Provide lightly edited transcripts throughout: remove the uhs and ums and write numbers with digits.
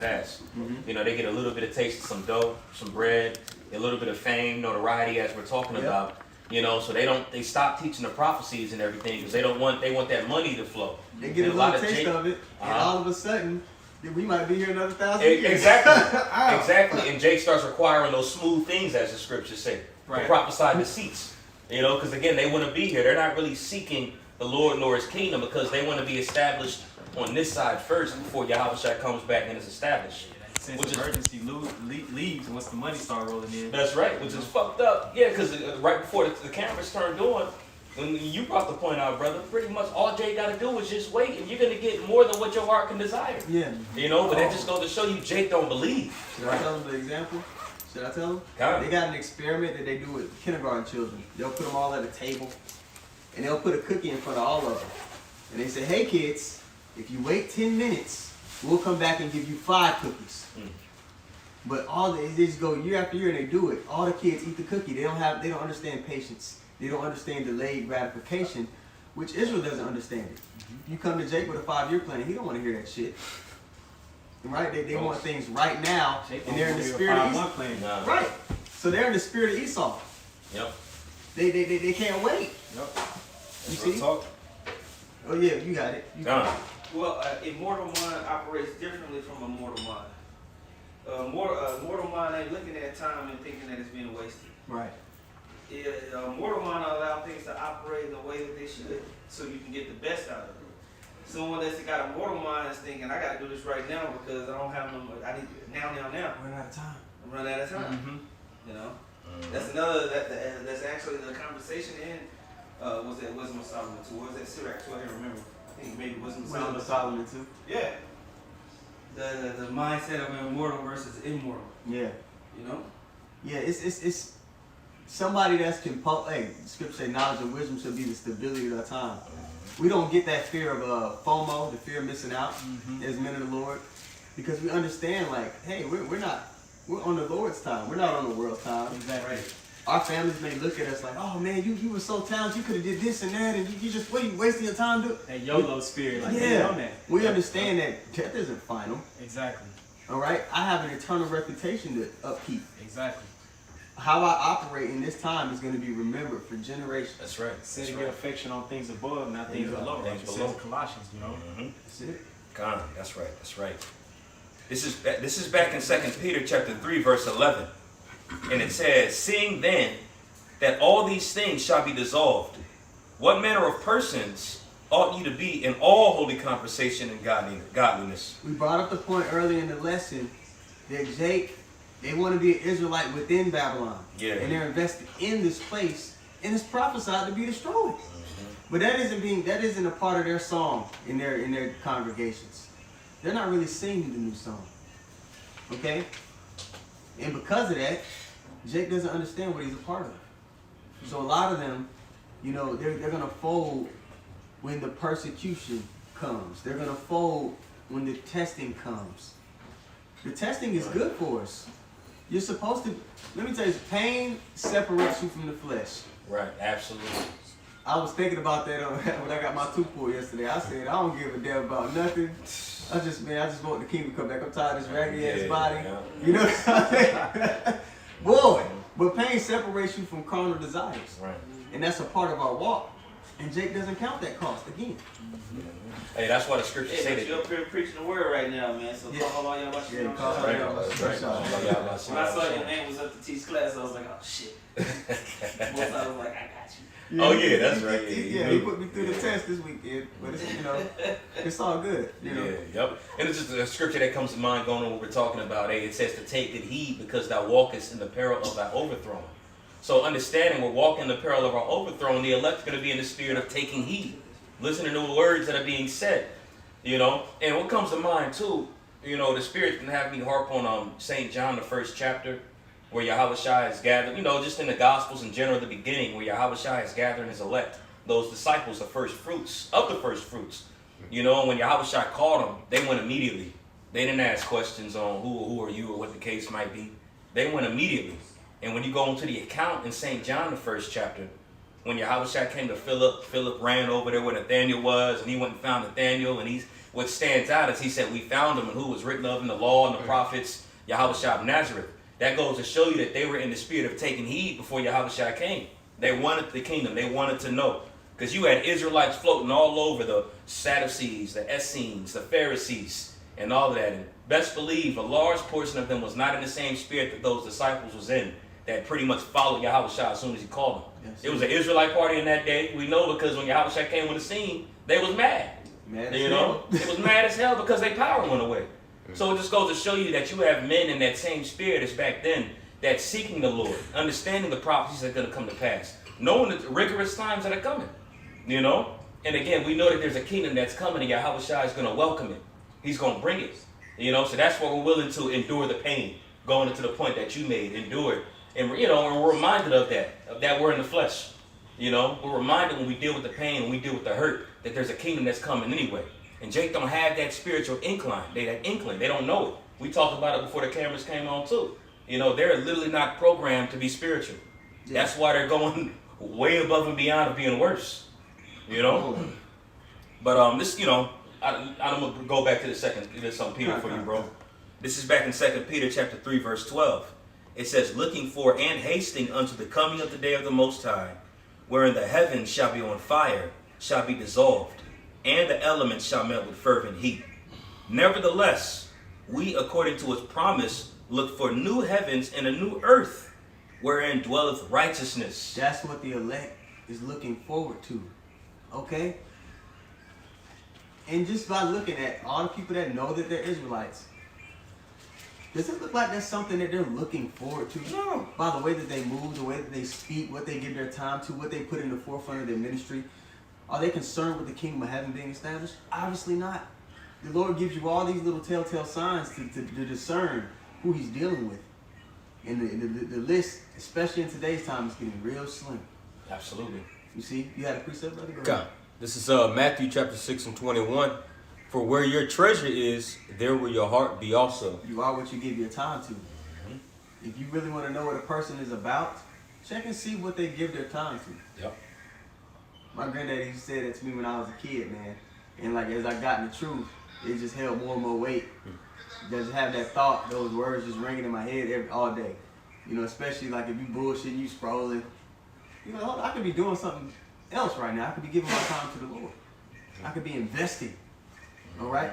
fast. You know, they get a little bit of taste of some dough, some bread, a little bit of fame, notoriety, as we're talking about. You know, so they stop teaching the prophecies and everything because they want that money to flow. They get a little taste of it, and all of a sudden, we might be here another 1,000 years. Exactly, exactly. And Jake starts requiring those smooth things, as the scriptures say, to prophesy deceits. You know, because again, they want to be here. They're not really seeking the Lord nor His kingdom because they want to be established on this side first before Yahawashi comes back and is established. Since emergency leaves and once the money start rolling in. That's right, which is fucked up. Yeah, because right before the cameras turned on, when you brought the point out, brother, pretty much all Jay got to do is just wait, and you're going to get more than what your heart can desire. Yeah. You know, but that just goes to show you Jake don't believe. Should I tell them the example? Should I tell them? They got an experiment that they do with kindergarten children. They'll put them all at a table, and they'll put a cookie in front of all of them. And they say, hey kids, if you wait 10 minutes, we'll come back and give you 5 cookies. But they just go year after year and they do it. All the kids eat the cookie. They don't understand patience. They don't understand delayed gratification, which Israel doesn't understand it. You come to Jake with a 5-year plan, he don't want to hear that shit. Right? They want things right now, and they're in the spirit of Esau. Right. So they're in the spirit of Esau. Yep. They can't wait. Yep. You see? Oh yeah, you got it. Well, a mortal mind operates differently from a mortal mind. Mortal mind ain't looking at time and thinking that it's being wasted. Right. Mortal mind allow things to operate in the way that they should, so you can get the best out of it. Someone that's got a mortal mind is thinking, I got to do this right now because I don't have no money. I need now. Run out of time. I'm running out of time. You know, that's another. That's actually the conversation in. Was that Wisdom of Solomon 2? Or was that Sirach 2? I can't remember. I think maybe Wisdom of Solomon 2. Yeah. The mindset of immortal versus immortal. Yeah. You know? Yeah, it's somebody that's composed. Hey, the scripture say knowledge and wisdom should be the stability of our time. We don't get that fear of FOMO, the fear of missing out, as men of the Lord, because we understand, like, hey, we're on the Lord's time. We're not on the world's time. Exactly. Right? Our families may look at us like, oh man, you were so talented, you could have did this and that, and you just wasting your time doing that YOLO spirit, like yeah. that. We understand that death isn't final. Exactly. All right, I have an eternal reputation to upkeep. Exactly. How I operate in this time is going to be remembered for generations. That's right. Setting your affection on things above, not things below. Like it says in Colossians, you know. That's it. God, that's right. That's right. This is back in 2 Peter chapter 3, verse 11. And it says, seeing then that all these things shall be dissolved, what manner of persons ought ye to be in all holy conversation and godliness? We brought up the point earlier in the lesson that Jake, they want to be an Israelite within Babylon. Yeah. And they're invested in this place, and it's prophesied to be destroyed. But that isn't a part of their song in their congregations. They're not really singing the new song. Okay? And because of that, Jake doesn't understand what he's a part of. So a lot of them, you know, they're going to fold when the persecution comes. They're going to fold when the testing comes. The testing is good for us. You're supposed to, let me tell you, pain separates you from the flesh. Right, absolutely. I was thinking about that when I got my tooth pulled yesterday. I said, I don't give a damn about nothing. I just want the kingdom to come back. I'm tired of this raggedy ass body. Yeah. You know what I'm saying? Boy, but pain separates you from carnal desires. Right. And that's a part of our walk. And Jake doesn't count that cost again. Hey, that's why the scripture say that. You're up here preaching the word right now, man. So call all y'all watching. Yeah, call all y'all watching. When I saw your name was up to teach class, I was like, oh shit. Most I was like, I got you. Yeah, oh yeah, that's right. He put me through the test this weekend, but it's, you know, it's all good. You know? Yep. And it's just a scripture that comes to mind going on what we're talking about. Hey, it says to take good heed because thou walkest in the peril of thy overthrow. So understanding we're walking in the peril of our overthrow, and the elect are going to be in the spirit of taking heed, listening to the words that are being said. You know, and what comes to mind too, you know, the Spirit can have me harp on St. John, the 1st chapter. Where Yahawashi is gathered, you know, just in the Gospels in general, the beginning, where Yahawashi is gathering his elect, those disciples, the first fruits of the first fruits. You know, when Yahawashi called them, they went immediately. They didn't ask questions on who are you or what the case might be. They went immediately. And when you go into the account in St. John, the 1st chapter, when Yahawashi came to Philip, Philip ran over there where Nathaniel was, and he went and found Nathaniel, and he's what stands out is he said, we found him and who was written of in the law and the prophets, Yahawashi of Nazareth. That goes to show you that they were in the spirit of taking heed before Yahawashi came. They wanted the kingdom. They wanted to know. Because you had Israelites floating all over, the Sadducees, the Essenes, the Pharisees, and all of that. And best believe a large portion of them was not in the same spirit that those disciples was in, that pretty much followed Yahawashi as soon as he called them. Yes. It was an Israelite party in that day. We know because when Yahawashi came on the scene, they was mad. You know, it was mad as hell because their power went away. So it just goes to show you that you have men in that same spirit as back then that's seeking the Lord, understanding the prophecies that are going to come to pass, knowing the rigorous times that are coming, you know. And again, we know that there's a kingdom that's coming and Yahawashi is going to welcome it. He's going to bring it, you know. So that's why we're willing to endure the pain, going into the point that you made, endure it. And, you know, and we're reminded of that we're in the flesh, you know. We're reminded when we deal with the pain, when we deal with the hurt, that there's a kingdom that's coming anyway. And Jake don't have that spiritual incline. That inkling. They don't know it. We talked about it before the cameras came on too. You know, they're literally not programmed to be spiritual. Yeah. That's why they're going way above and beyond of being worse. You know? But this, you know, I'm going to go back to the 2 Peter for you, bro. This is back in 2 Peter chapter 3, verse 12. It says, looking for and hasting unto the coming of the day of the Most High, wherein the heavens shall be on fire, shall be dissolved, and the elements shall melt with fervent heat. Nevertheless, we, according to his promise, look for new heavens and a new earth, wherein dwelleth righteousness. That's what the elect is looking forward to. Okay? And just by looking at all the people that know that they're Israelites, does it look like that's something that they're looking forward to? No. By the way that they move, the way that they speak, what they give their time to, what they put in the forefront of their ministry. Are they concerned with the kingdom of heaven being established? Obviously not. The Lord gives you all these little telltale signs to discern who he's dealing with. And the list, especially in today's time, is getting real slim. Absolutely. You see? You had a precept, brother? Go ahead. This is Matthew chapter 6 and 21. For where your treasure is, there will your heart be also. You are what you give your time to. If you really want to know what a person is about, check and see what they give their time to. Yep. My granddaddy used to say that to me when I was a kid, man. And like as I got in the truth, it just held more and more weight. Just have that thought, those words just ringing in my head all day. You know, especially like if you bullshit, you scrolling. You know, I could be doing something else right now. I could be giving my time to the Lord. I could be investing. All right?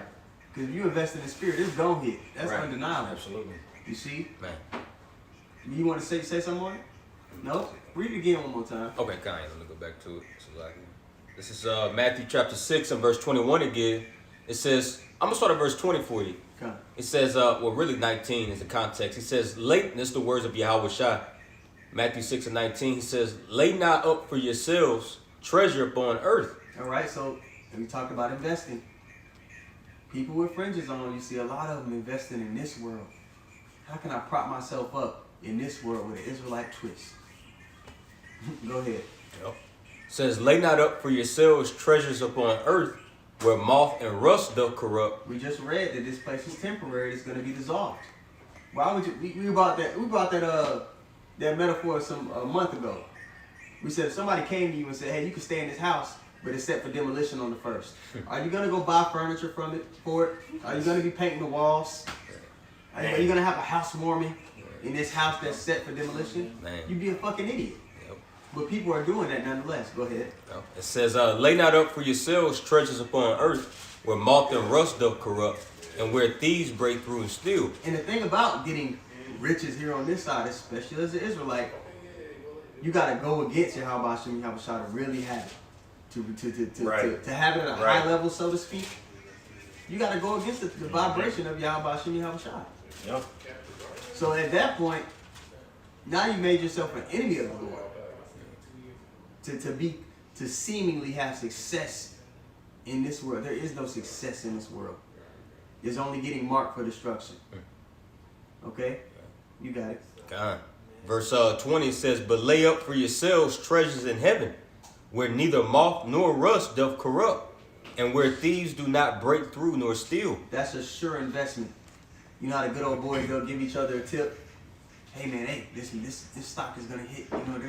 Because if you invest in the spirit, it's gonna hit. That's undeniable. Absolutely. You see? Man. You want to say something on it? No? Read it again one more time. Okay, kind of. Let me go back to it. This is Matthew chapter 6 and verse 21 again. It says, I'm going to start at verse 20 for you. Okay. It says, well, really 19 is the context. It says, this is the words of Yahawashi. Matthew 6 and 19, he says, lay not up for yourselves treasure upon earth. All right, so we talked about investing. People with fringes on, you see a lot of them investing in this world. How can I prop myself up in this world with an Israelite twist? Go ahead. Yep. It says, lay not up for yourselves treasures upon earth, where moth and rust doth corrupt. We just read that this place is temporary. It's going to be dissolved. Why would you? We brought that metaphor a month ago. We said if somebody came to you and said, "Hey, you can stay in this house, but it's set for demolition on the 1st." Are you going to go buy furniture for it? Are you going to be painting the walls? Are you going to have a housewarming in this house that's set for demolition? Man. You'd be a fucking idiot. But people are doing that nonetheless. Go ahead. It says, lay not up for yourselves treasures upon earth, where moth and rust doth corrupt, and where thieves break through and steal. And the thing about getting riches here on this side, especially as an Israelite, you got to go against Yahawashi to really have it. To have it at a high level, so to speak, you got to go against the vibration of Yahawashi. Yep. So at that point, now you made yourself an enemy of the Lord. To seemingly have success in this world. There is no success in this world. It's only getting marked for destruction. Okay? You got it. God. Verse 20 says, but lay up for yourselves treasures in heaven, where neither moth nor rust doth corrupt, and where thieves do not break through nor steal. That's a sure investment. You know how the good old boys, they'll give each other a tip. Hey man, this stock is gonna hit. You know,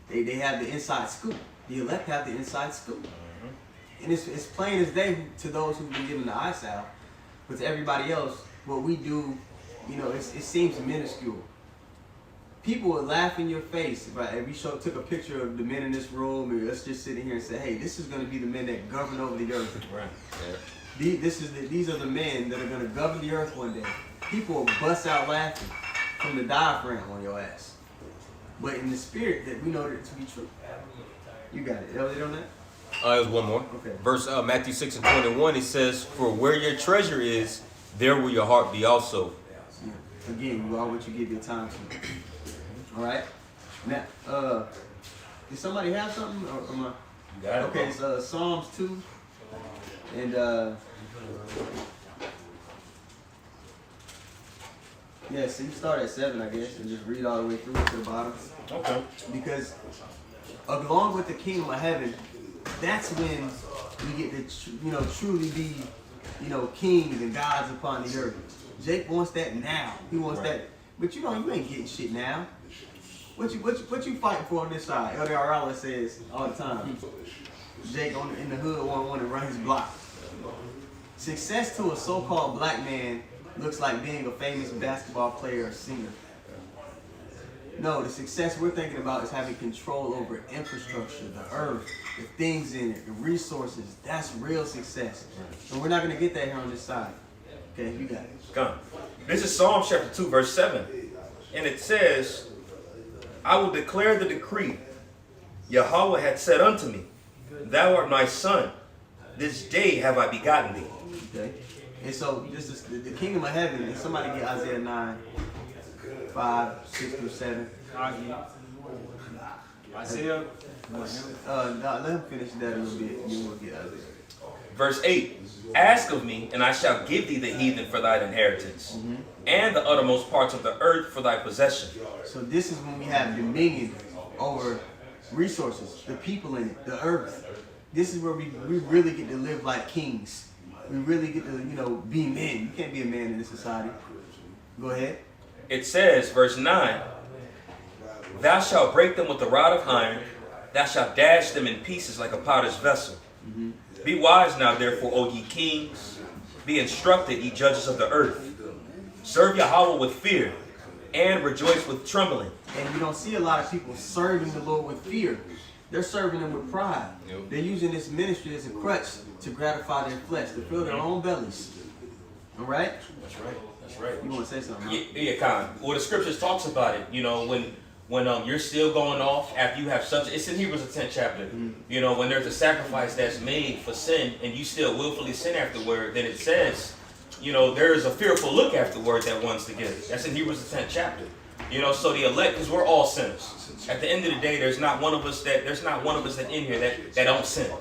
they have the inside scoop. The elect have the inside scoop. And it's plain as day to those who've been given the eye salve, but to everybody else, what we do, you know, it seems minuscule. People would laugh in your face, right? If we took a picture of the men in this room, and let's just sit in here and say, hey, this is going to be the men that govern over the earth. Right. Yeah. These are the men that are going to govern the earth one day. People will bust out laughing from the diaphragm on your ass. But in the spirit, that we know that to be true. You got it. Elliot on that? There's one more. Okay. Verse Matthew 6:21, it says, "For where your treasure is, there will your heart be also." Yeah. Again, you are what you give your time to. All right. Now, did somebody have something? Or am I? You got it. Okay, it's Psalms 2, and yeah, so you start at 7, I guess, and just read all the way through to the bottom. Okay. Because along with the kingdom of heaven, that's when we get to, truly be, kings and gods upon the earth. Jake wants that now. He wants that, but you ain't getting shit now. What you fighting for on this side? Elder Arala says all the time. Jake in the hood want to run his block. Success to a so-called black man looks like being a famous basketball player or singer. No, the success we're thinking about is having control over infrastructure, the earth, the things in it, the resources. That's real success. And we're not going to get that here on this side. Okay, you got it. Come. This is Psalm chapter 2, verse 7. And it says, "I will declare the decree. Yahawah had said unto me, Thou art my son. This day have I begotten thee." Okay. And so this is the kingdom of heaven. And somebody get Isaiah 9, 5, 6 through 7. Isaiah. Let him finish that a little bit. You will get Isaiah. Verse 8. "Ask of me, and I shall give thee the heathen for thine inheritance, and the uttermost parts of the earth for thy possession." So this is when we have dominion over resources, the people in it, the earth. This is where we really get to live like kings. We really get to, be men. You can't be a man in this society. Go ahead. It says, verse 9, "Thou shalt break them with the rod of iron, thou shalt dash them in pieces like a potter's vessel. Be wise now, therefore, O ye kings, be instructed, ye judges of the earth. Serve Yahawah with fear, and rejoice with trembling." And you don't see a lot of people serving the Lord with fear. They're serving him with pride. Yep. They're using this ministry as a crutch to gratify their flesh, to fill their own bellies. All right? That's right. That's right. You want to say something? Huh? Yeah, kind of. Well, the scriptures talks about it. When you're still going off after you have such. It's in Hebrews the 10th chapter. When there's a sacrifice that's made for sin and you still willfully sin afterward, then it says, there is a fearful look afterward that one's to give. That's in Hebrews the 10th chapter. So the elect, because we're all sinners. At the end of the day, there's not one of us that in here that don't sin.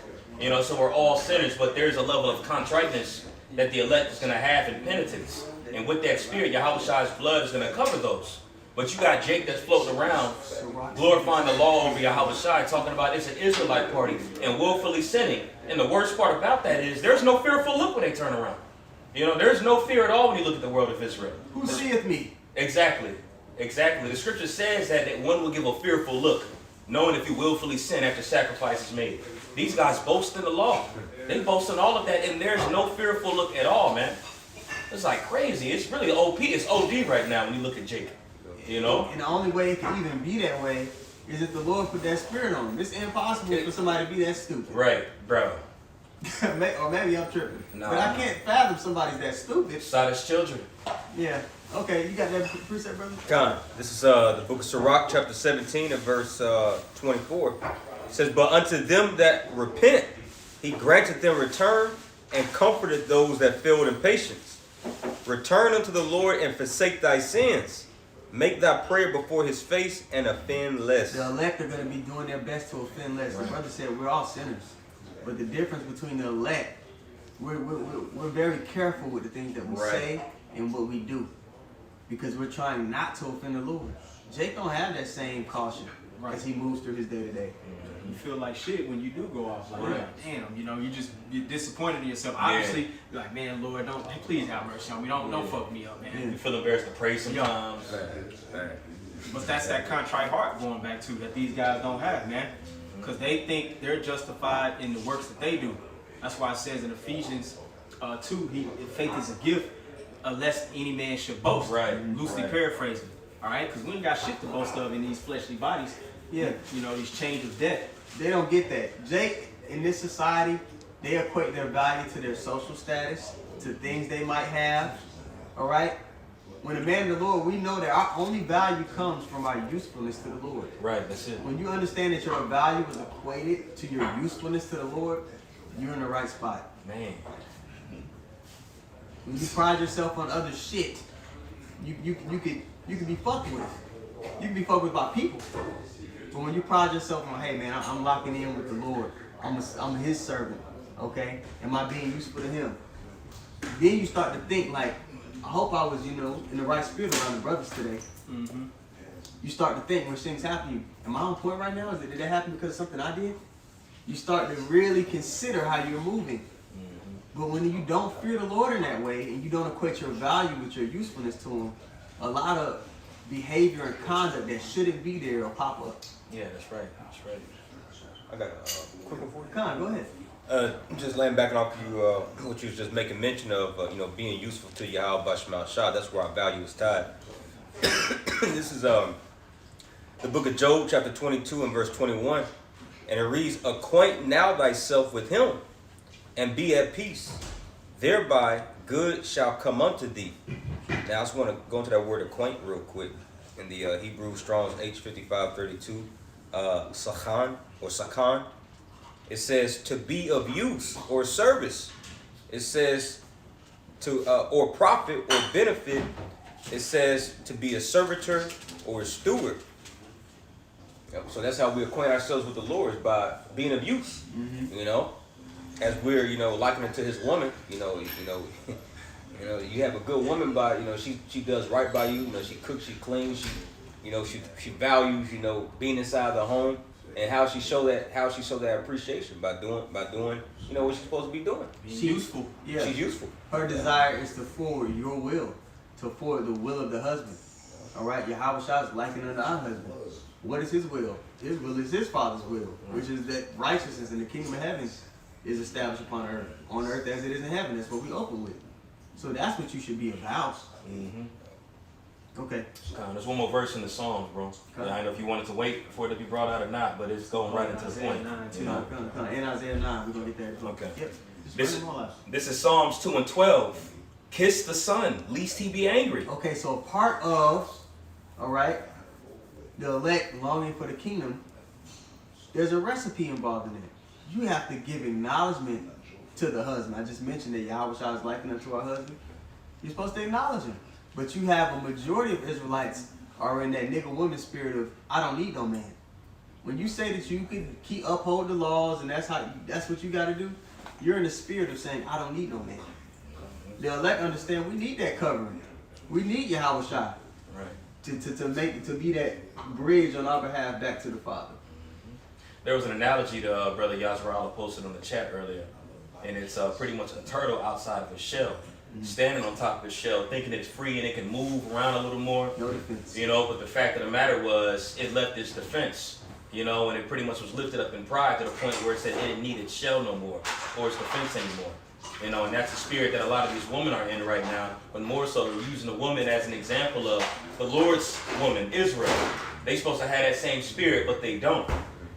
So we're all sinners, but there's a level of contriteness that the elect is going to have in penitence. And with that spirit, Yahawashi's blood is going to cover those. But you got Jake that's floating around, glorifying the law over Yahawashi, talking about it's an Israelite party and willfully sinning. And the worst part about that is there's no fearful look when they turn around. There's no fear at all when you look at the world of Israel. Who seeth me? Exactly. The scripture says that one will give a fearful look, knowing if you willfully sin after sacrifice is made. These guys boast in the law. They boast in all of that, and there's no fearful look at all, man. It's like crazy. It's really OP. It's OD right now when you look at Jake. And the only way it can even be that way is if the Lord put that spirit on him. It's impossible for somebody to be that stupid. Right, bro. Or maybe I'm tripping. Nah. But I can't fathom somebody's that stupid. Sodom's children. Yeah. Okay, you got that precept, brother? Con. This is the book of Sirach, chapter 17, and verse 24. It says, "But unto them that repent, he granted them return, and comforted those that failed in patience. Return unto the Lord and forsake thy sins. Make thy prayer before his face and offend less." The elect are going to be doing their best to offend less. The brother said we're all sinners. But the difference between the elect, we're very careful with the things that we say and what we do. Because we're trying not to offend the Lord. Jake don't have that same caution as he moves through his day-to-day. You feel like shit when you do go off. Like, damn, you're disappointed in yourself. Obviously, you're like, man, Lord, please have mercy on me. Don't fuck me up, man. You feel embarrassed to pray sometimes. But that's that contrite heart going back to that these guys don't have, man. Because they think they're justified in the works that they do. That's why it says in Ephesians 2, faith is a gift, unless any man should boast. Right. Loosely paraphrasing. All right, because we ain't got shit to boast of in these fleshly bodies. Yeah. You know, these chains of death. They don't get that. Jake, in this society, they equate their value to their social status, to things they might have. All right? When a man of the Lord, we know that our only value comes from our usefulness to the Lord. Right, that's it. When you understand that your value is equated to your usefulness to the Lord, you're in the right spot. Man. When you pride yourself on other shit, you can be fucked with. You can be fucked with by people. But when you pride yourself on, hey man, I'm locking in with the Lord. I'm His servant. Okay? Am I being useful to Him? Then you start to think like, I hope I was, in the right spirit around the brothers today. Mm-hmm. You start to think when things happen to you, am I on point right now? Did that happen because of something I did? You start to really consider how you're moving. Mm-hmm. But when you don't fear the Lord in that way, and you don't equate your value with your usefulness to Him, a lot of behavior and conduct that shouldn't be there will pop up. Yeah, that's right. That's right. I got a quick one for you. Come on, go ahead. Just laying back off you, what you was just making mention of, being useful to YAHAWASHI. That's where our value is tied. This is the book of Job, chapter 22 and verse 21, and it reads, "Acquaint now thyself with Him, and be at peace. Thereby good shall come unto thee." Now I just want to go into that word "acquaint" real quick. In the Hebrew Strong's H5532, sakhan or sakhan. It says to be of use or service. It says to or profit or benefit. It says to be a servitor or a steward. Yep. So that's how we acquaint ourselves with the Lord, is by being of use. Mm-hmm. As we're likening to His woman. You have a good woman by she does right by you. she cooks, she cleans, she values being inside the home. And how she show that appreciation by doing what she's supposed to be doing. She's useful. Yeah. She's useful. Her desire is to forward your will, to forward the will of the husband. All right, Yahawah is likened unto our husband. What is His will? His will is His Father's will, which is that righteousness in the kingdom of heaven is established upon earth, on earth as it is in heaven. That's what we open with. So that's what you should be about. Mm-hmm. Okay. There's one more verse in the Psalms, bro. I don't know if you wanted to wait for it to be brought out or not, but it's going right into the point. In Isaiah 9, we're going to get that. Okay. Yep. This is Psalms 2 and 12. Kiss the Son, lest he be angry. Okay, so part of, the elect longing for the kingdom, there's a recipe involved in it. You have to give acknowledgement to the husband. I just mentioned that Yahawah is likened unto our husband. You're supposed to acknowledge him. But you have a majority of Israelites are in that nigga woman spirit of, I don't need no man. When you say that you can uphold the laws and that's what you got to do, you're in the spirit of saying, I don't need no man. The elect understand we need that covering. We need Yahawah. Right. To be that bridge on our behalf back to the Father. There was an analogy to Brother YAHAWASHI posted on the chat earlier, and it's pretty much a turtle outside of a shell. Standing on top of the shell, thinking it's free and it can move around a little more. No defense. But the fact of the matter was, it left its defense, and it pretty much was lifted up in pride to the point where it said it didn't need its shell no more, or its defense anymore. And that's the spirit that a lot of these women are in right now, but more so they're using the woman as an example of the Lord's woman, Israel. They supposed to have that same spirit, but they don't.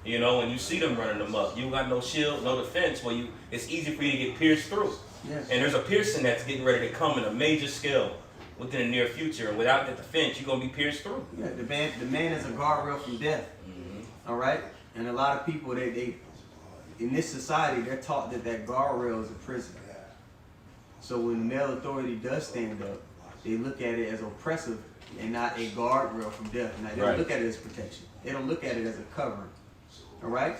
When you see them running them up, you got no shield, no defense, it's easy for you to get pierced through. Yes. And there's a piercing that's getting ready to come in a major scale within the near future. And without that defense, you're going to be pierced through. Yeah, the man is a guardrail from death. Mm-hmm. All right? And a lot of people, they in this society, they're taught that guardrail is a prison. So when male authority does stand up, they look at it as oppressive and not a guardrail from death. Now, they don't look at it as protection. They don't look at it as a covering. All right?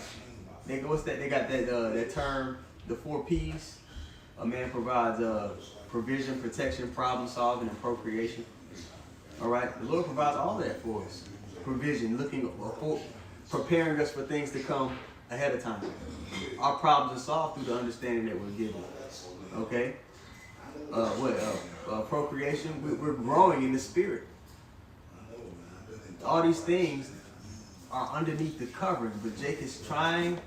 They got that term, the 4 P's. A man provides provision, protection, problem solving, and procreation. All right? The Lord provides all of that for us. Provision, preparing us for things to come ahead of time. Our problems are solved through the understanding that we're given. Okay? Procreation, we're growing in the spirit. All these things are underneath the covering, but Jake is trying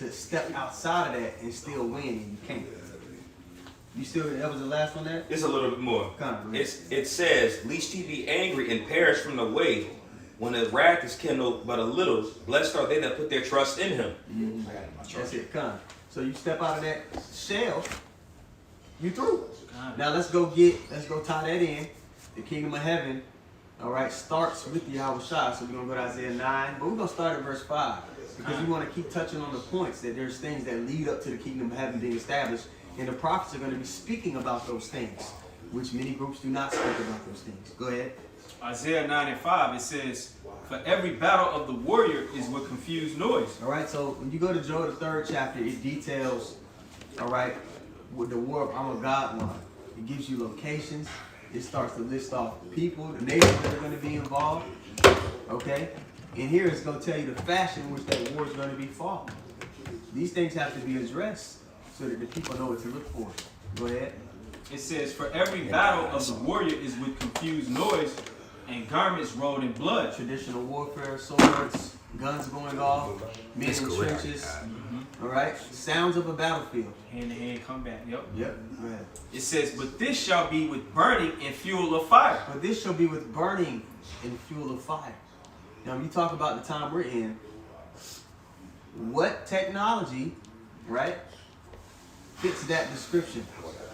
to step outside of that and still win, and you can't. You still, that was the last one there? It's a little bit more. It says, "Lest ye be angry and perish from the way, when the wrath is kindled but a little, blessed are they that put their trust in him." Mm-hmm. That's it, come. So you step out of that shell, you through. Now let's go tie that in. The kingdom of heaven, all right, starts with YAHAWASHI. So we're going to go to Isaiah 9, but we're going to start at verse 5. Because we want to keep touching on the points that there's things that lead up to the kingdom of heaven being established. And the prophets are going to be speaking about those things, which many groups do not speak about those things. Go ahead. Isaiah 9 and 5, it says, "For every battle of the warrior is with confused noise." All right, so when you go to Joel, the 3rd chapter, it details, all right, with the war of Armageddon. It gives you locations. It starts to list off people, the nations that are going to be involved. Okay? And here it's going to tell you the fashion in which that war is going to be fought. These things have to be addressed so that the people know what to look for. Go ahead. It says, "For every battle of the warrior is with confused noise and garments rolled in blood." Traditional warfare, swords, guns going off, men in trenches. All right? Sounds of a battlefield. Hand-to-hand combat. Yep. Yep. Go ahead. It says, "But this shall be with burning and fuel of fire." But this shall be with burning and fuel of fire. Now, when you talk about the time we're in, what technology, right, fits that description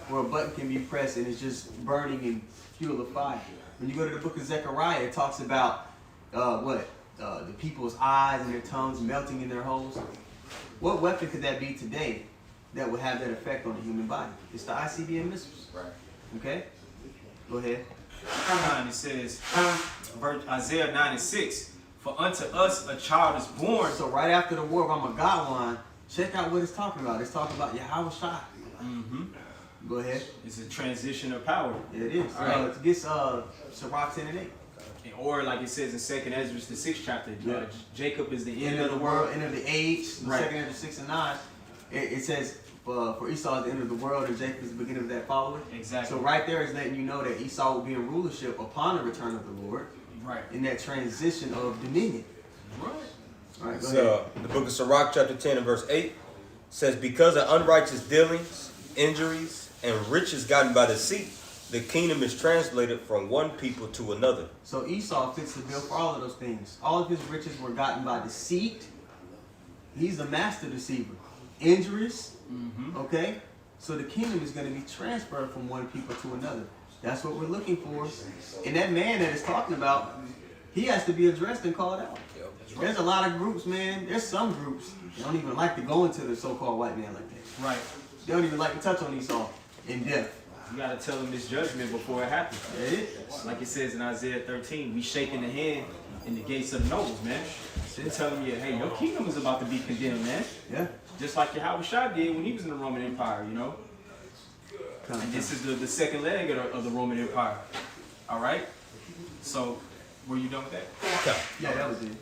where a button can be pressed and it's just burning and fuel of fire? When you go to the book of Zechariah, it talks about the people's eyes and their tongues melting in their holes. What weapon could that be today that would have that effect on the human body? It's the ICBM missiles. Right. Okay? Go ahead. It says, Isaiah 9 and 6, "For unto us a child is born." So right after the war of Armageddon, check out what it's talking about. It's talking about YAHAWASHI. Go ahead. It's a transition of power. Yeah, it is. Right. It gets Sirach 10 and 8. Or like it says in 2nd Ezra, the 6th chapter, Yeah. Jacob is the End of the world, end of the age. Right. 2nd Ezra 6 and 9. It says, for Esau is the end of the world and Jacob is the beginning of that following. Exactly. So right there is letting you know that Esau will be in rulership upon the return of the Lord. Right. In that transition of dominion. Right. All right, go So, ahead. the book of Sirach, chapter 10 and verse 8 says, "Because of unrighteous dealings, injuries, and riches gotten by deceit, the kingdom is translated from one people to another." So Esau fits the bill for all of those things. All of his riches were gotten by deceit. He's the master deceiver. Injuries, okay? So the kingdom is going to be transferred from one people to another. That's what we're looking for. And that man that is talking about, he has to be addressed and called out. There's a lot of groups, man. There's some groups that don't even like to go into the so-called white man like that. Right. They don't even like to touch on Esau in depth. You got to tell them this judgment before it happens. That is. Like it says in Isaiah 13, we shaking the hand in the gates of the nobles, man. They're telling you, hey, your kingdom is about to be condemned, man. Yeah. Just like YAHAWASHI did when he was in the Roman Empire, you know. And this is the second leg of the Roman Empire. All right? So, were you done with that? Yeah, that was it.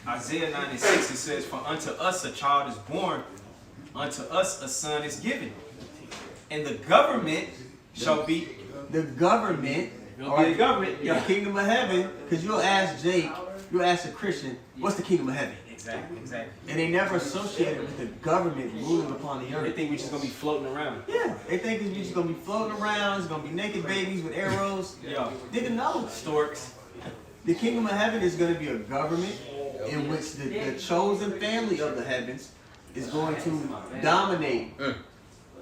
Isaiah 9 and 6, it says, "For unto us a child is born, unto us a son is given, and the government shall be..." The government, It'll be the government, the yeah. kingdom of heaven, because you'll ask Jake, you'll ask a Christian, what's the kingdom of heaven? Exactly. And they never associate it with the government ruling upon the They earth. think we're just going to be floating around. Yeah, they think it's just going to be floating around, it's going to be naked babies with arrows. Yeah. Didn't know. Storks. The kingdom of heaven is going to be a government in which the chosen family of the heavens is going to dominate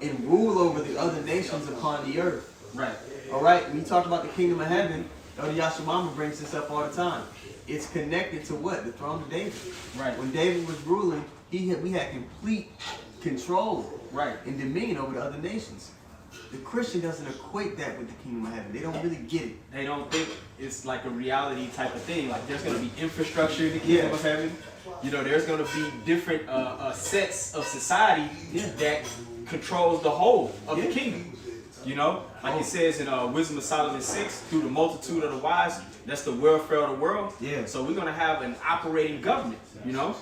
and rule over the other nations upon the earth. Right. All right, when you talk about the kingdom of heaven, Elder Yashimama brings this up all the time. It's connected to what? The throne of David. Right. When David was ruling, we had complete control Right. and dominion over the other nations. The Christian doesn't equate that with the kingdom of heaven. They don't really get it. They don't think it's like a reality type of thing. Like there's going to be infrastructure in the kingdom of heaven. You know, there's going to be different sets of society that controls the whole of the kingdom. You know, like it says in Wisdom of Solomon 6, through the multitude of the wise, that's the welfare of the world. Yeah. So we're going to have an operating government, you know.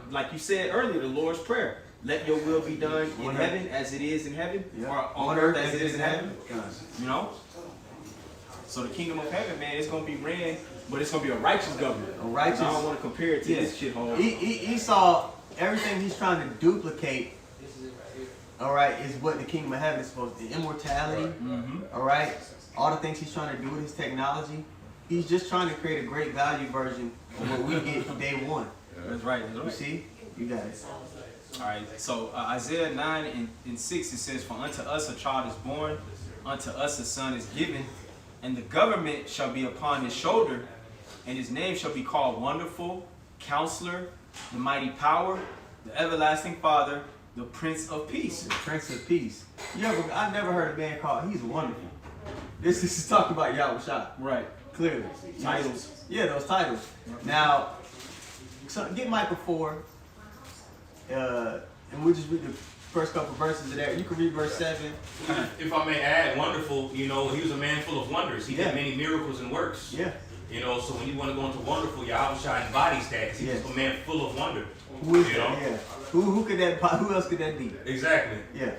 Like you said earlier, the Lord's Prayer. Let your will be done in heaven as it is in heaven, or on earth as it is in heaven. You know? So the kingdom of heaven, man, it's going to be ran, but it's going to be a righteous government. A righteous. I don't want to compare it to this shithole. Esau everything he's trying to duplicate, all right, is what the kingdom of heaven is supposed to be. Immortality, all right, all the things he's trying to do with his technology. He's just trying to create a great value version of what we get day one. That's right. That's right. You see? You got it. All right. So Isaiah 9 and 6, it says, "For unto us a child is born, unto us a son is given, and the government shall be upon his shoulder, and his name shall be called Wonderful, Counselor, the Mighty Power, the Everlasting Father, the Prince of Peace." The Prince of Peace. I never heard a man called, he's wonderful. This is talking about YAHAWASHI. Right. Clearly. Titles. Yeah, those titles. Now, so get Micah 4, and we'll just read the first couple verses of that. You can read verse 7. If I may add, wonderful, he was a man full of wonders. He did many miracles and works. Yeah. So when you want to go into wonderful, YAHAWASHI embodies that because he's a man full of wonder. Who is that? Yeah. Who else could that be? Exactly. Yeah.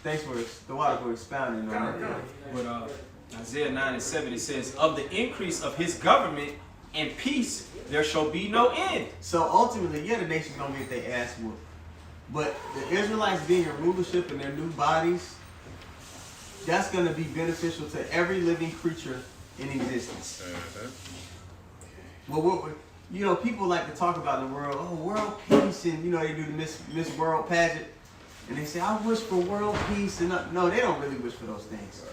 Thanks for the water for expounding on that. But Isaiah 9 and 7, it says, "Of the increase of his government and peace there shall be no end." So ultimately, the nation's gonna get their ass whooped. But the Israelites being in rulership in their new bodies, that's gonna be beneficial to every living creature in existence. Well, people like to talk about the world, world peace, and they do the Miss World pageant, and they say, "I wish for world peace," and no, they don't really wish for those things.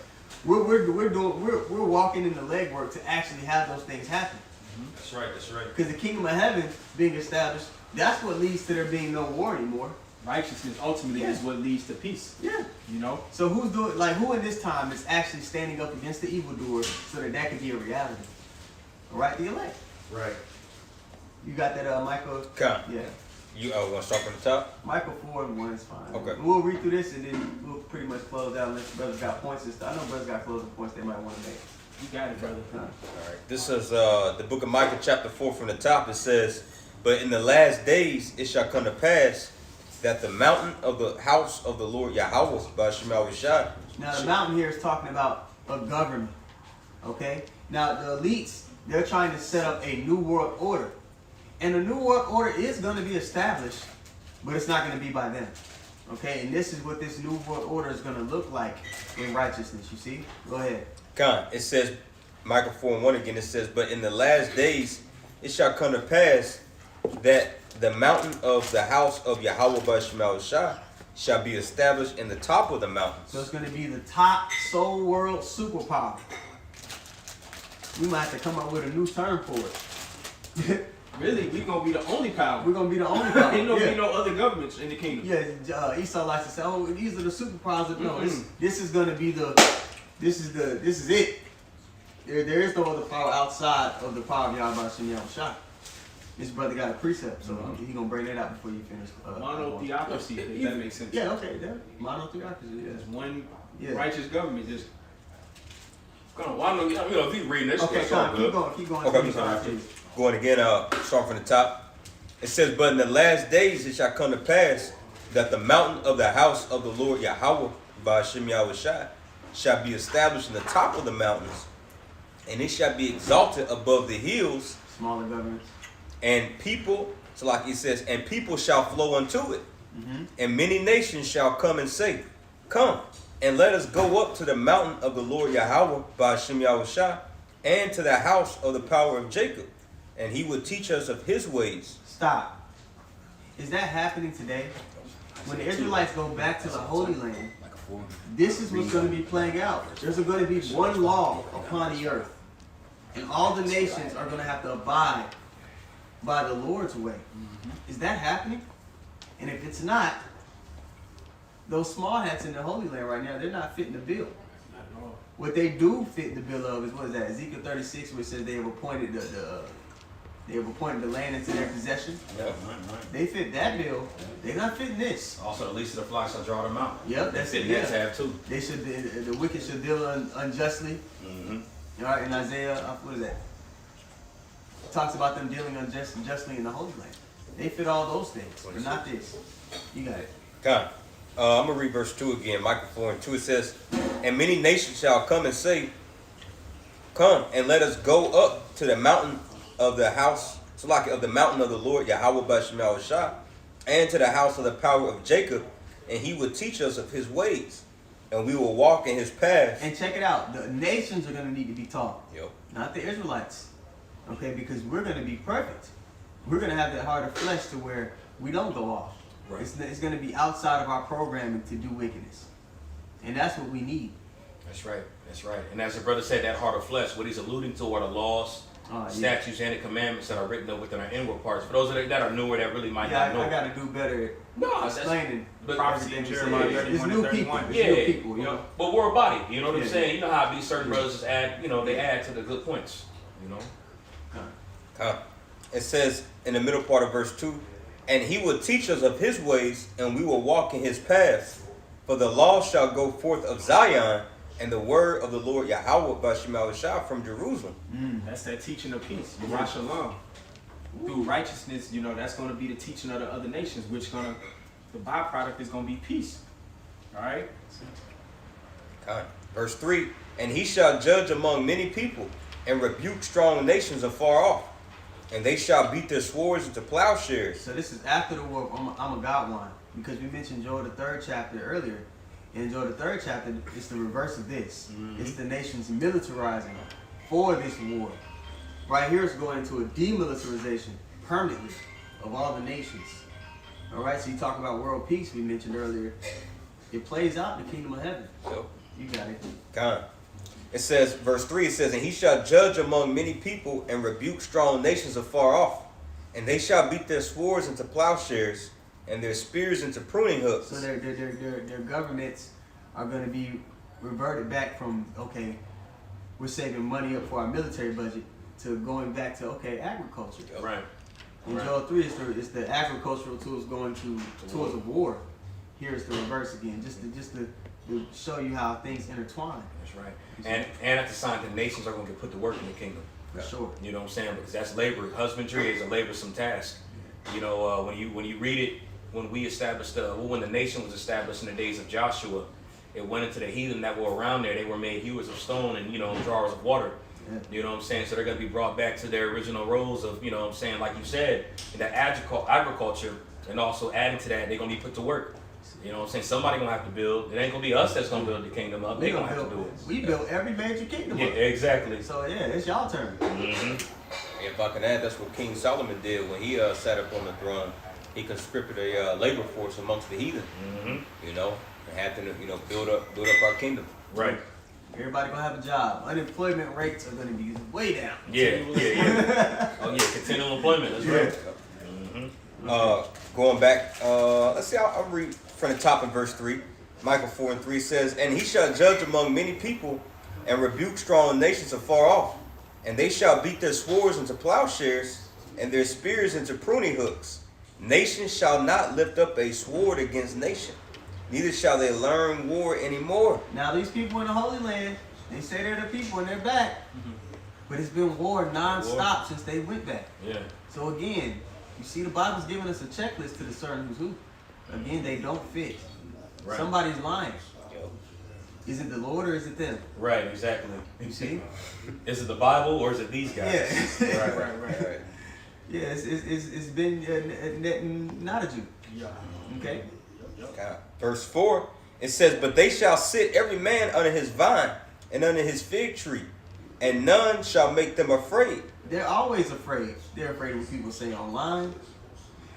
We're walking in the legwork to actually have those things happen. That's right. That's right. Because the kingdom of heaven being established, that's what leads to there being no war anymore. Righteousness ultimately is what leads to peace. Yeah. So who in this time is actually standing up against the evildoer so that can be a reality? All right, the elect. Right. You got that, Michael? Come. Yeah. You want to start from the top? Michael 4 and 1 is fine. Okay. We'll read through this and then we'll pretty much close out unless brothers got points and stuff. I know brothers got closing points they might want to make. You got it, brother. All right. This is the book of Micah chapter 4 from the top. It says, "But in the last days it shall come to pass that the mountain of the house of the Lord Yahawah by YAHAWASHI." Now the mountain here is talking about a government. Okay? Now the elites, they're trying to set up a new world order. And the new world order is going to be established, but it's not going to be by them. Okay? And this is what this new world order is going to look like in righteousness. You see? Go ahead. It says, Micah 4 and 1 again, it says, "But in the last days it shall come to pass that the mountain of the house of Yahawah by YAHAWASHI shall be established in the top of the mountains." So it's going to be the top soul world superpower. We might have to come up with a new term for it. Really, we're going to be the only power. We're going to be the only power. Ain't gonna be no other governments in the kingdom. Yeah, Esau likes to say, "Oh, these are the superpowers." No, this is going to be this is it. There is no other power outside of the power of YAHAWASHI. This brother got a precept, so he's going to bring that out before you finish. Monotheocracy, if that makes sense. Yeah, okay. Monotheocracy, yeah. There's one righteous government. Just If you reading this, okay, keep going. Okay, going again, start from the top. It says, "But in the last days it shall come to pass that the mountain of the house of the Lord Yahawah by YAHAWASHI shall be established in the top of the mountains, and it shall be exalted above the hills." Smaller governments. "And people," so like it says, "and people shall flow unto it, and many nations shall come and say, Come, and let us go up to the mountain of the Lord Yahawah by YAHAWASHI, and to the house of the power of Jacob, and he will teach us of his ways." Stop. Is that happening today? When the Israelites go back to the Holy Land, this is what's going to be playing out. There's going to be one law upon the earth, and all the nations are going to have to abide by the Lord's way. Is that happening? And if it's not, those small hats in the Holy Land right now, they're not fitting the bill. What they do fit the bill of is, what is that? Ezekiel 36, which says they have appointed the land into their possession. Yeah, They fit that bill. They're not fitting this. Also, the least of the flocks shall draw them out. Yep, that's it. That tab too. They should. The wicked should deal unjustly. All right, in Isaiah, what is that? It talks about them dealing unjustly in the Holy Land. They fit all those things, but not this. You got it. I'm going to read verse 2 again, Micah 4 and 2. It says, "And many nations shall come and say, Come, and let us go up to the mountain of the house, of the mountain of the Lord Yahawah by YAHAWASHI, and to the house of the power of Jacob, and he would teach us of his ways, and we will walk in his paths. And check it out. The nations are going to need to be taught. Yep. Not the Israelites. Okay, because we're going to be perfect. We're going to have that heart of flesh to where we don't go off. Right. It's going to be outside of our programming to do wickedness. And that's what we need. That's right. That's right. And as the brother said, that heart of flesh, what he's alluding to are the laws, statutes, and the commandments that are written within our inward parts. For those that are newer that really might not know. I got to do better explaining prophecy in Jeremiah 31 it's and new 31. people. It's Yeah, new people, you know. But we're a body. You know what I'm saying? You know how these certain brothers just add, they add to the good points. You know? It says in the middle part of verse 2, and he will teach us of his ways, and we will walk in his paths. For the law shall go forth of Zion, and the word of the Lord YAHAWASHI from Jerusalem. That's that teaching of peace. Rosh Shalom. Through righteousness, that's going to be the teaching of the other nations, the byproduct is going to be peace. All right? Verse 3, and he shall judge among many people, and rebuke strong nations afar off, and they shall beat their swords into plowshares. So this is after the war of Amagawan, because we mentioned Joel the 3rd chapter earlier. In Joel the 3rd chapter, it's the reverse of this. It's the nations militarizing for this war. Right here is going into a demilitarization permanently of all the nations. All right, so you talk about world peace we mentioned earlier. It plays out in the kingdom of heaven. Yep. You got it. It says, verse 3, it says, and he shall judge among many people and rebuke strong nations afar off, and they shall beat their swords into plowshares and their spears into pruning hooks. So their governments are going to be reverted back from, okay, we're saving money up for our military budget, to going back to, okay, agriculture. Right. In Joel 3, it's the agricultural tools going to tools of war. Here is the reverse again, just to show you how things intertwine. That's right. And at the sign, the nations are going to get put to work in the kingdom. For sure. You know what I'm saying? Because that's labor. Husbandry is a laborsome task. When you read it, when we established when the nation was established in the days of Joshua, it went into the heathen that were around there. They were made hewers of stone and drawers of water. Yeah. You know what I'm saying? So they're going to be brought back to their original roles of, you know what I'm saying, like you said, in that agriculture, and also adding to that, they're going to be put to work. You know what I'm saying? Somebody going to have to build. It ain't going to be us that's going to build the kingdom up. They're going to have to do it. We built every major kingdom up. Yeah, exactly. So yeah, it's y'all turn. If I can add, that's what King Solomon did when he sat up on the throne. He conscripted a labor force amongst the heathen. And had to build up our kingdom. Right. Everybody gonna have a job. Unemployment rates are gonna be way down. Yeah. Oh yeah, continual employment. That's right. Going back, let's see. I'll read from the top of verse 3. Micah 4:3 says, and he shall judge among many people, and rebuke strong nations afar off, and they shall beat their swords into plowshares, and their spears into pruning hooks. Nation shall not lift up a sword against nation, neither shall they learn war anymore. Now these people in the Holy Land, they say they're the people and they're back. But it's been war non-stop since they went back. Yeah. So again, you see the Bible's giving us a checklist to discern who's who. Again, they don't fit. Right. Somebody's lying. Is it the Lord or is it them? Right, exactly. You see? Is it the Bible or is it these guys? Yeah. Right. Yeah, it's been net and not a Jew. Yeah. Okay. Verse 4, it says, but they shall sit every man under his vine and under his fig tree, and none shall make them afraid. They're always afraid. They're afraid of what people say online.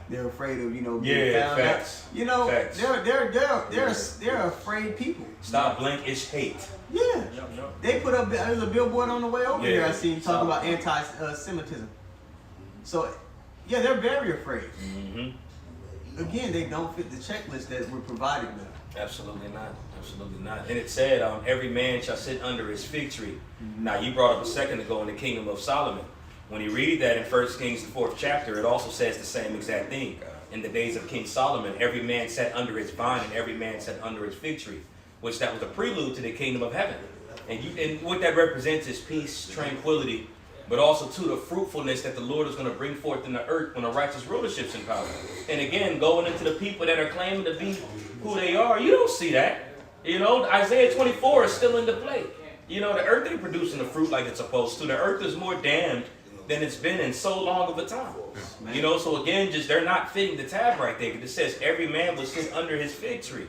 They're afraid of being found facts. out. Facts. They're afraid people. Stop blank ish hate. Yeah. They put up. There's a billboard on the way over here. I seen talking about anti-Semitism. So, yeah, they're very afraid. Again, they don't fit the checklist that we're providing them. Absolutely not. Absolutely not. And it said, every man shall sit under his fig tree. Now, you brought up a second ago in the kingdom of Solomon. When you read that in 1 Kings, the 4th chapter, it also says the same exact thing. In the days of King Solomon, every man sat under his vine and every man sat under his fig tree, which that was a prelude to the kingdom of heaven. And what that represents is peace, tranquility, but also to the fruitfulness that the Lord is going to bring forth in the earth when a righteous rulership's in power. And again, going into the people that are claiming to be who they are, you don't see that. Isaiah 24 is still into play. The earth ain't producing the fruit like it's supposed to. The earth is more damned than it's been in so long of a time. You know, so again, just they're not fitting the tab right there. It says every man will sit under his fig tree.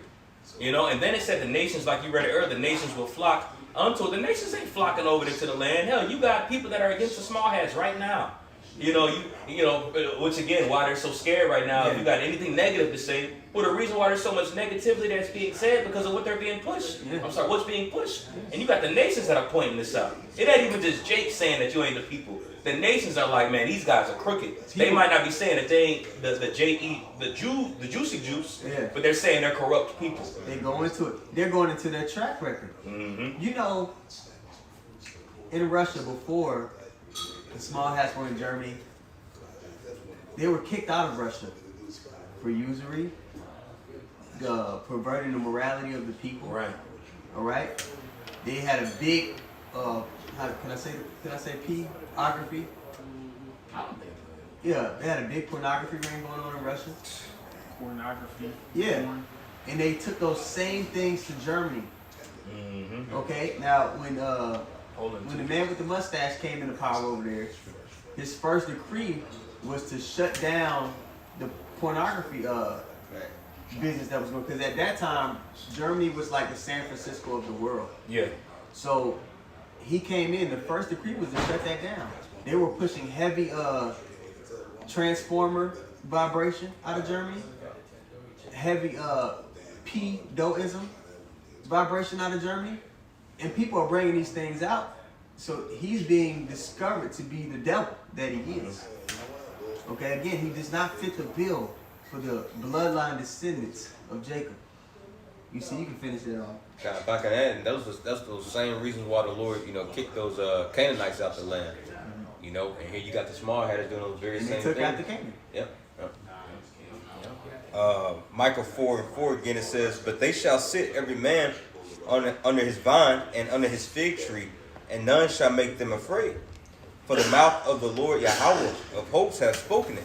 You know, and then it said the nations, like you read it earlier, the nations will flock unto it. The nations ain't flocking over there to the land. Hell, you got people that are against the small hats right now. You know, which again, why they're so scared right now. If you got anything negative to say, well, the reason why there's so much negativity that's being said because of what they're being pushed. I'm sorry, what's being pushed. And you got the nations that are pointing this out. It ain't even just Jake saying that you ain't the people. The nations are like, man, these guys are crooked. They might not be saying that they ain't the juicy juice, but they're saying they're corrupt people. They go into it. They're going into their track record. You know, in Russia before the small hats were in Germany, they were kicked out of Russia for usury, perverting the morality of the people. Right. All right. They had a big, how can I say pornography? I don't think. Yeah, they had a big pornography ring going on in Russia. Pornography. Yeah. Porn. And they took those same things to Germany. Okay. Now when the man with the mustache came into power over there, his first decree was to shut down the pornography business that was going. Because at that time, Germany was like the San Francisco of the world. Yeah. So he came in. The first decree was to shut that down. They were pushing heavy transformer vibration out of Germany, heavy pedoism vibration out of Germany, and people are bringing these things out. So he's being discovered to be the devil that he is. Okay, again, he does not fit the bill for the bloodline descendants of Jacob. You see, you can finish that off. If I can add, that's those same reasons why the Lord, kicked those Canaanites out the land. And here you got the small hatters doing those very And same they took things. out the Canaan. Yep. Micah 4:4 again, it says, "But they shall sit every man under his vine and under his fig tree, and none shall make them afraid. For the mouth of the Lord YAHAWAH of hosts hath spoken it."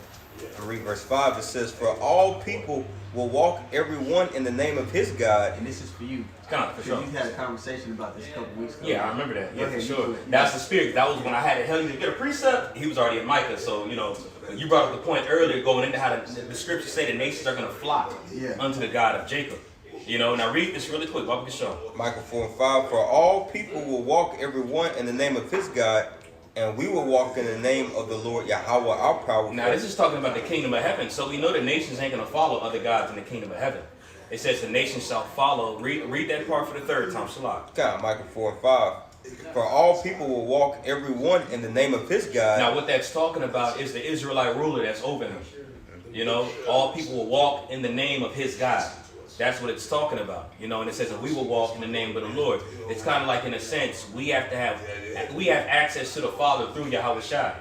And read verse 5, it says, "For all people will walk every one in the name of his God." And this is for you. Kind of, for sure. You had a conversation about this a couple weeks ago. Yeah, I remember that. Yeah, for sure. You That's the spirit. That was when I had to tell you to get a precept. He was already in Micah. So, you brought up the point earlier going into how the scriptures say the nations are going to flock unto the God of Jacob. Now read this really quick. What we can show. Micah 4:5, "For all people will walk every one in the name of his God, and we will walk in the name of the Lord YAHAWAH, our power." Now, this is talking about the kingdom of heaven. So we know the nations ain't going to follow other gods in the kingdom of heaven. It says the nations shall follow. Read that part for the third time. Shalak. Micah 4:5, "For all people will walk every one in the name of his God." Now, what that's talking about is the Israelite ruler that's over him. All people will walk in the name of his God. That's what it's talking about. And it says that we will walk in the name of the Lord. It's kind of like, in a sense, we have access to the Father through YAHAWASHI,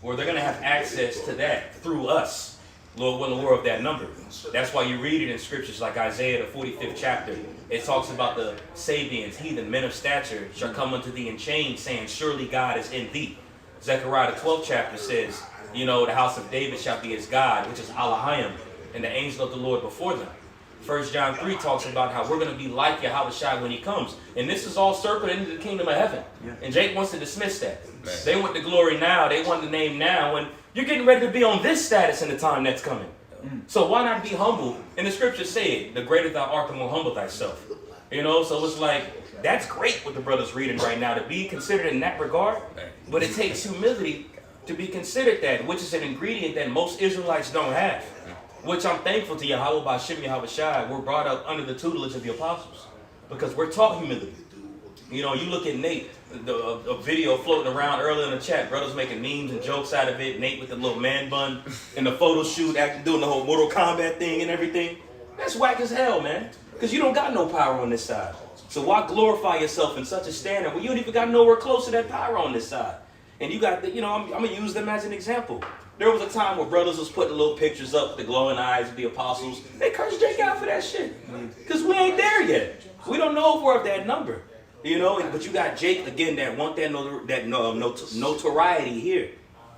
or they're going to have access to that through us. Lord willing, we're of that number. That's why you read it in scriptures like Isaiah, the 45th chapter. It talks about the Sabians, heathen, men of stature shall come unto thee in chains, saying, surely God is in thee. Zechariah, the 12th chapter says, the house of David shall be his God, which is Elohim, and the angel of the Lord before them. 1 John 3 talks about how we're going to be like YAHAWASHI when he comes. And this is all circled into the kingdom of heaven. And Jake wants to dismiss that. They want the glory now. They want the name now. And you're getting ready to be on this status in the time that's coming. So why not be humble? And the scriptures say, the greater thou art, the more humble thyself. So it's like, that's great what the brother's reading right now, to be considered in that regard. But it takes humility to be considered that, which is an ingredient that most Israelites don't have. Which I'm thankful to Yahawah by Shem YAHAWASHI. We're brought up under the tutelage of the apostles. Because we're taught humility. You look at Nate, a video floating around earlier in the chat. Brothers making memes and jokes out of it. Nate with the little man bun in the photo shoot, doing the whole Mortal Kombat thing and everything. That's whack as hell, man. Because you don't got no power on this side. So why glorify yourself in such a standard when you don't even got nowhere close to that power on this side? And you got, I'm going to use them as an example. There was a time where brothers was putting little pictures up, the glowing eyes of the apostles. They cursed Jake out for that shit. Because we ain't there yet. We don't know if we're of that number. But you got Jake, again, that want that notoriety here.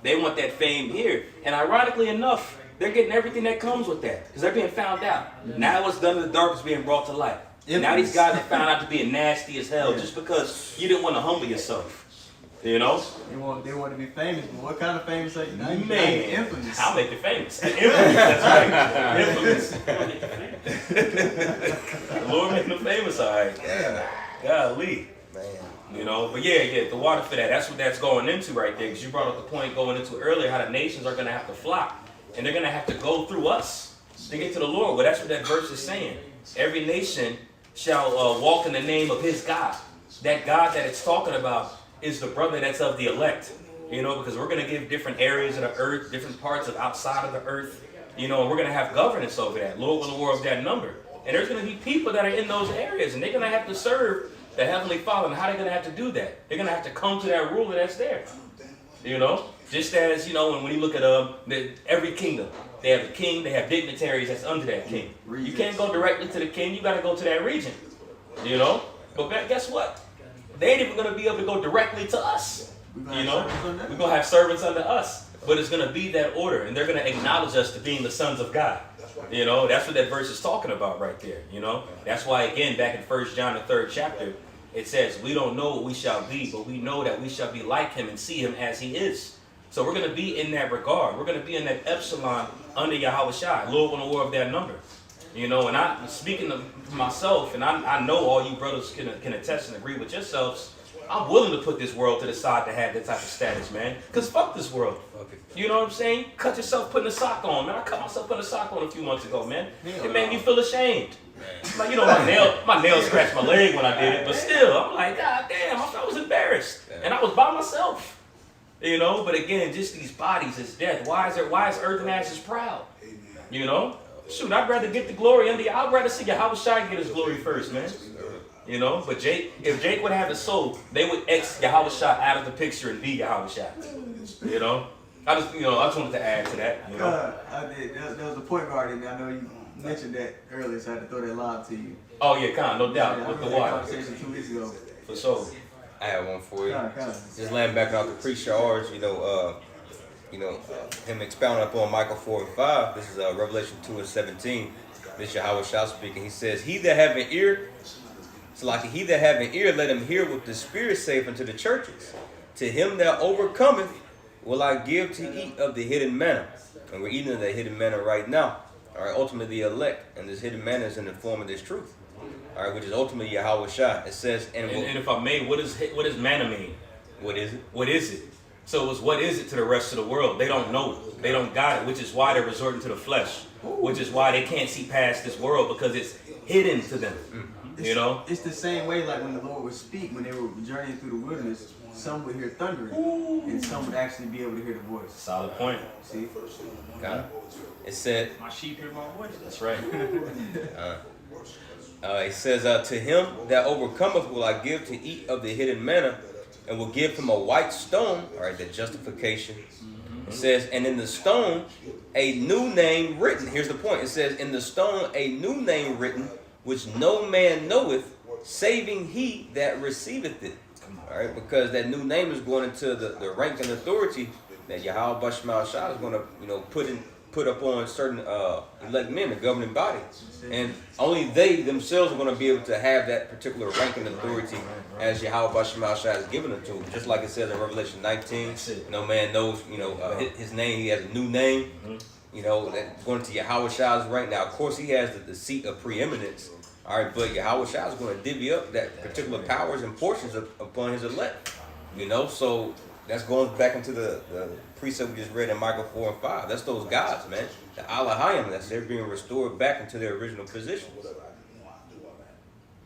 They want that fame here. And ironically enough, they're getting everything that comes with that. Because they're being found out. Now what's done in the dark is being brought to light. Now these guys are found out to be nasty as hell just because you didn't want to humble yourself. You know? They want to be famous, but what kind of famous are you? Now you're Man, infamous. I'll make you famous. Infamous, that's right. Infamous. Lord making them famous, all right. Yeah. Golly. Man. You know, but yeah, the water for that. That's what that's going into right there. Because you brought up the point going into earlier how the nations are going to have to flock. And they're going to have to go through us to get to the Lord. Well, that's what that verse is saying. Every nation shall walk in the name of his God. That God that it's talking about is the brother that's of the elect. You know, because we're going to give different areas of the earth, different parts of outside of the earth. You know, and we're going to have governance over that. Lord will award of that number. And there's going to be people that are in those areas. And they're going to have to serve the Heavenly Father. And how are they going to have to do that? They're going to have to come to that ruler that's there. You know? Just as, you know, when you look at every kingdom, they have a king, they have dignitaries that's under that king. You can't go directly to the king, you got to go to that region. You know? But guess what? They ain't even going to be able to go directly to us. You know? We're going to have servants under us. But it's going to be that order, and they're going to acknowledge us to being the sons of God. You know? That's what that verse is talking about right there. You know? That's why, again, back in 1 John, the 3rd chapter, it says, we don't know what we shall be, but we know that we shall be like him and see him as he is. So we're going to be in that regard. We're going to be in that epsilon under YAHAWASHI. Lord will award of that number. You know, and I'm speaking to myself, and I know all you brothers can attest and agree with yourselves. I'm willing to put this world to the side to have that type of status, man. Because fuck this world. You know what I'm saying? Cut yourself putting a sock on, man. I cut myself putting a sock on a few months ago, man. It made me feel ashamed. Like, you know, my nail scratched my leg when I did it, but still, I'm like, God damn, I was embarrassed. And I was by myself. You know, but again, just these bodies is death. Why is earth and ashes proud? You know? Shoot, I'd rather get the glory under you. I'd rather see Yahawashi get his glory first, man. You know, but if Jake would have the soul, they would X Yahawashi out of the picture and be Yahawashi. You know? I just wanted to add to that. You know? There was a point guard in there. I know you mentioned that earlier, so I had to throw that lob to you. Oh yeah, no doubt. Yeah, with the that water. conversation 2 weeks ago. For sure. I have one for you. Kinda. Just laying back off the pre-charge, him expounding upon Michael 4:5. This is Revelation 2:17. This is YAHAWASHI speaking. He says, "He that have an ear, he that have an ear, let him hear what the Spirit saith unto the churches. To him that overcometh, will I give to eat of the hidden manna." And we're eating of the hidden manna right now. All right, ultimately the elect, and this hidden manna is in the form of this truth. All right, which is ultimately YAHAWASHI. It says, and if I may, what does manna mean? What is it? What is it? So it's what is it to the rest of the world? They don't know it. They don't got it, which is why they're resorting to the flesh. Which is why they can't see past this world, because it's hidden to them. You know? It's the same way like when the Lord would speak, when they were journeying through the wilderness, some would hear thundering, and some would actually be able to hear the voice. Solid point. See? Got it. It said, My sheep hear my voice. That's right. it says, to him that overcometh will I give to eat of the hidden manna, and will give him a white stone. All right, the justification. It says, and in the stone a new name written. Here's the point. It says, in the stone a new name written, which no man knoweth, saving he that receiveth it. All right, because that new name is going into the rank and authority that Yahweh is going to put up on certain elect men, the governing body, and only they themselves are going to be able to have that particular rank and authority as Yahweh has given it to them. Just like it says in Revelation 19, no man knows, his name. He has a new name, that going to Yahweh's rank. Now, of course, he has the seat of preeminence. All right, but Yahweh is going to divvy up that particular powers and portions upon his elect. So that's going back into the precept we just read in Michael 4:5. That's those gods, man. The Alahayim, they're being restored back into their original positions.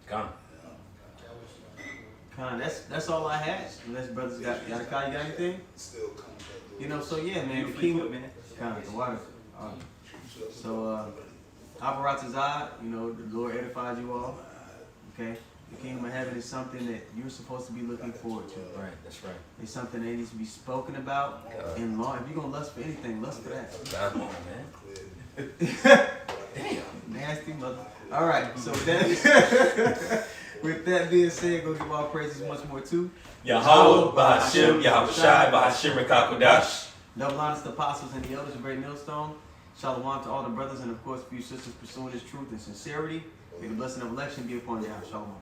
Come. That's all I had. Unless brothers got anything? So yeah, man, the kingdom, man. The water. So Aparatazad, the Lord edifies you all. Okay? The kingdom of heaven is something that you're supposed to be looking forward to. Right, that's right. It's something that needs to be spoken about in law. If you're going to lust for anything, lust for that. Come on, man. Damn. Nasty mother. All right, so with that being said, go give all praises much more too. Yahawah, Bahashim, Yahawashi, Bahashim, Rekakodash. Double honors to the apostles and the elders of Great Millstone. Shalom to all the brothers and of course for you sisters pursuing this truth and sincerity. May the blessing of election be upon you. Shalom.